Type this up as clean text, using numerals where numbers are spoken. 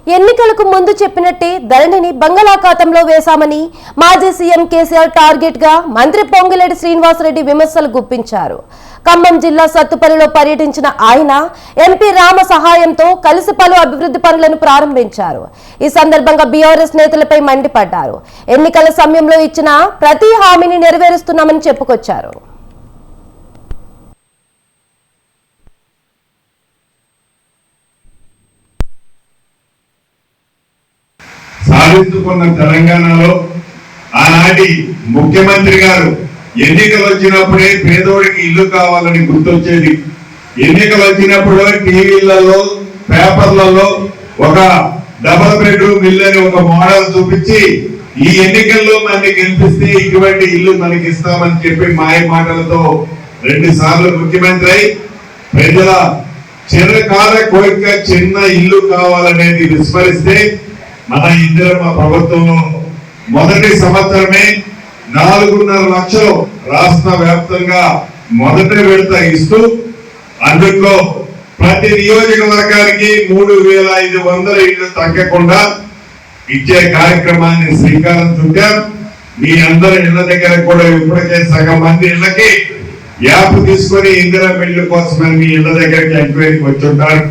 ఎన్నికలకు ముందు చెప్పినట్టే ధరణిని బంగాళాఖాతంలో వేశామని మాజీ సీఎం కేసీఆర్ టార్గెట్ గా మంత్రి పొంగులేటి శ్రీనివాసరెడ్డి విమర్శలు గుప్పించారు. ఖమ్మం జిల్లా సత్తుపల్లిలో పర్యటించిన ఆయన ఎంపీ రామ సహాయంతో కలిసి పలు అభివృద్ధి పనులను ప్రారంభించారు. ఈ సందర్భంగా బీఆర్ఎస్ నేతలపై మండిపడ్డారు. ఎన్నికల సమయంలో ఇచ్చిన ప్రతి హామీని నెరవేరుస్తున్నామని చెప్పుకొచ్చారు. సాధించుకున్న తెలంగాణలో ఆనాటి ముఖ్యమంత్రి గారు ఎన్నికలు వచ్చినప్పుడే పేదోడికి ఇల్లు కావాలని గుర్తొచ్చేది. ఎన్నికలు వచ్చినప్పుడు టీవీలలో పేపర్లలో ఒక డబుల్ బెడ్రూమ్ ఇల్లు అని ఒక మోడల్ చూపించి ఈ ఎన్నికల్లో మనకి గెలిపిస్తే ఇటువంటి ఇల్లు మనకి ఇస్తామని చెప్పి మాయ మాటలతో 2 సార్లు ముఖ్యమంత్రి అయి ప్రజల చిరకాల కోరిక చిన్న ఇల్లు కావాలనేది విస్మరిస్తే మన ఇందిరమ్మ ప్రభుత్వంలో మొదటి సంవత్సరమే 4.5 లక్షలు రాష్ట్ర వ్యాప్తంగా మొదటి విడత ఇస్తూ అందులో ప్రతి నియోజకవర్గానికి 3,500 ఇళ్లు తగ్గకుండా ఇచ్చే కార్యక్రమాన్ని శ్రీకారం చుట్టాం. మీ అందరి ఇళ్ల దగ్గర కూడా ఇప్పటికే సగం మంది ఇళ్లకి యాప్ తీసుకొని ఇందిరా ఇళ్ల కోసమని మీ ఇళ్ల దగ్గరికి ఎంక్వైరీకి వచ్చుంటారు.